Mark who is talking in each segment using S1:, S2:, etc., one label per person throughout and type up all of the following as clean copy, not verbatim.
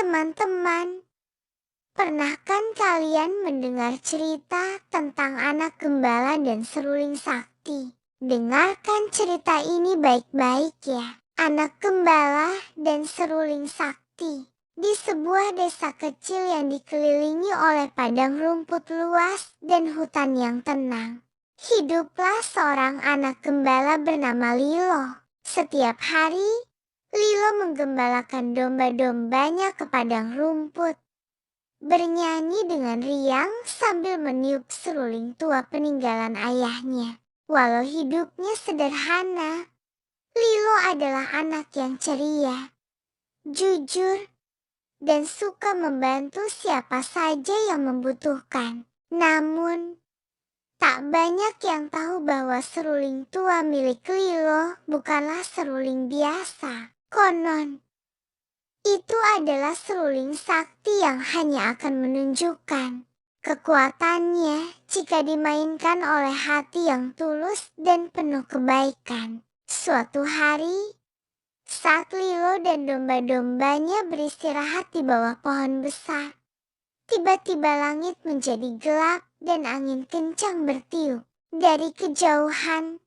S1: Teman-teman, pernah kan kalian mendengar cerita tentang anak gembala dan seruling sakti? Dengarkan cerita ini baik-baik ya. Anak gembala dan seruling sakti. Di sebuah desa kecil yang dikelilingi oleh padang rumput luas dan hutan yang tenang, hiduplah seorang anak gembala bernama Lilo. Setiap hari, Lilo menggembalakan domba-dombanya ke padang rumput, bernyanyi dengan riang sambil meniup seruling tua peninggalan ayahnya. Walau hidupnya sederhana, Lilo adalah anak yang ceria, jujur, dan suka membantu siapa saja yang membutuhkan. Namun, tak banyak yang tahu bahwa seruling tua milik Lilo bukanlah seruling biasa. Konon, itu adalah seruling sakti yang hanya akan menunjukkan kekuatannya jika dimainkan oleh hati yang tulus dan penuh kebaikan. Suatu hari, saat Lilo dan domba-dombanya beristirahat di bawah pohon besar, tiba-tiba langit menjadi gelap dan angin kencang bertiup. Dari kejauhan,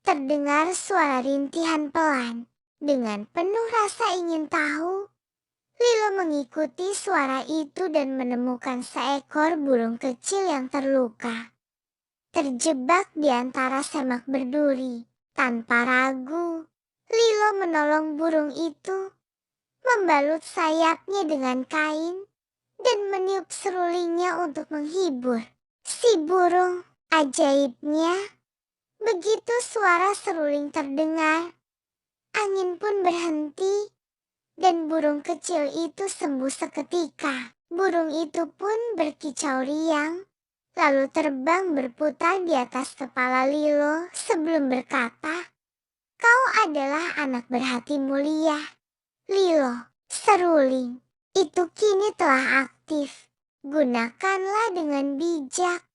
S1: terdengar suara rintihan pelan. Dengan penuh rasa ingin tahu, Lilo mengikuti suara itu dan menemukan seekor burung kecil yang terluka, terjebak di antara semak berduri. Tanpa ragu, Lilo menolong burung itu, membalut sayapnya dengan kain, dan meniup serulingnya untuk menghibur si burung. Ajaibnya, begitu suara seruling terdengar, angin pun berhenti dan burung kecil itu sembuh seketika. Burung itu pun berkicau riang, lalu terbang berputar di atas kepala Lilo sebelum berkata, "Kau adalah anak berhati mulia, Lilo." Seruling itu kini telah aktif. Gunakanlah dengan bijak,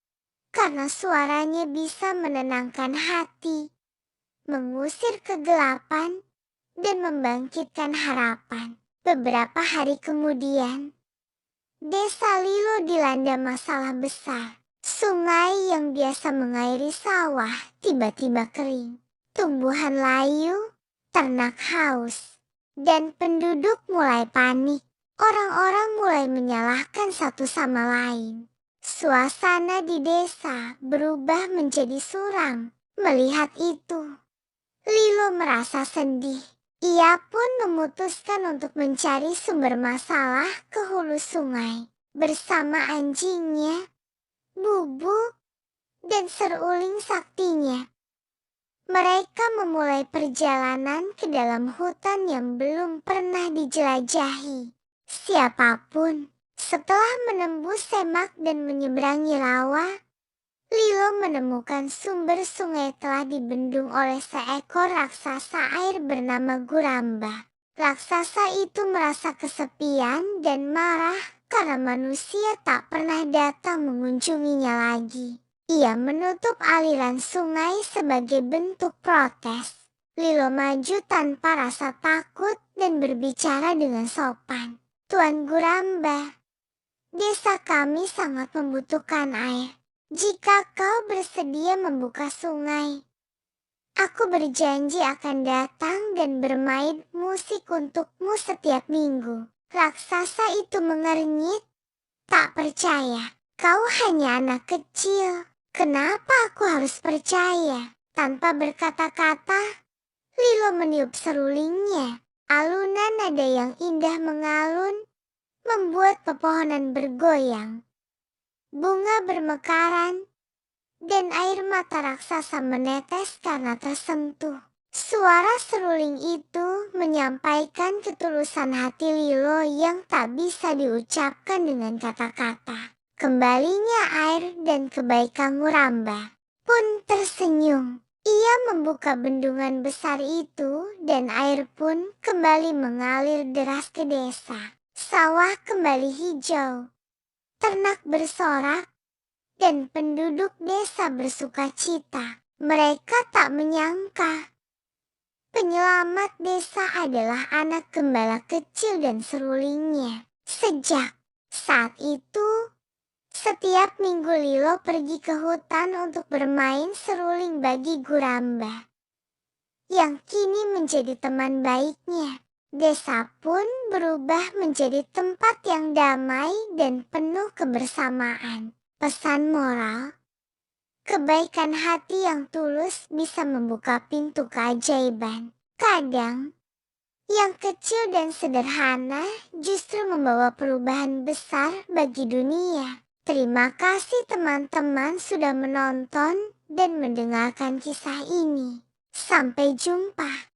S1: karena suaranya bisa menenangkan hati, mengusir kegelapan, dan membangkitkan harapan. Beberapa hari kemudian, desa Lilo dilanda masalah besar. Sungai yang biasa mengairi sawah tiba-tiba kering. Tumbuhan layu, ternak haus, dan penduduk mulai panik. Orang-orang mulai menyalahkan satu sama lain. Suasana di desa berubah menjadi suram. Melihat itu, Lilo merasa sedih. Ia pun memutuskan untuk mencari sumber masalah ke hulu sungai. Bersama anjingnya, Bubu, dan seruling saktinya, mereka memulai perjalanan ke dalam hutan yang belum pernah dijelajahi siapapun. Setelah menembus semak dan menyeberangi rawa, Lilo menemukan sumber sungai telah dibendung oleh seekor raksasa air bernama Guramba. Raksasa itu merasa kesepian dan marah karena manusia tak pernah datang mengunjunginya lagi. Ia menutup aliran sungai sebagai bentuk protes. Lilo maju tanpa rasa takut dan berbicara dengan sopan. "Tuan Guramba, desa kami sangat membutuhkan air. Jika kau bersedia membuka sungai, aku berjanji akan datang dan bermain musik untukmu setiap minggu." Raksasa itu mengernyit, "Tak percaya, kau hanya anak kecil. Kenapa aku harus percaya?" Tanpa berkata-kata, Lilo meniup serulingnya. Alunan nada yang indah mengalun, membuat pepohonan bergoyang. Bunga bermekaran, dan air mata raksasa menetes karena tersentuh. Suara seruling itu menyampaikan ketulusan hati Lilo yang tak bisa diucapkan dengan kata-kata. Kembalinya air dan kebaikan Guramba pun tersenyum. Ia membuka bendungan besar itu dan air pun kembali mengalir deras ke desa. Sawah kembali hijau, ternak bersorak, dan penduduk desa bersuka cita. Mereka tak menyangka Penyelamat desa adalah anak gembala kecil dan serulingnya. Sejak saat itu, setiap minggu Lilo pergi ke hutan untuk bermain seruling bagi Guramba, yang kini menjadi teman baiknya. Desa pun berubah menjadi tempat yang damai dan penuh kebersamaan. Pesan moral: kebaikan hati yang tulus bisa membuka pintu keajaiban. Kadang, yang kecil dan sederhana justru membawa perubahan besar bagi dunia. Terima kasih teman-teman sudah menonton dan mendengarkan kisah ini. Sampai jumpa.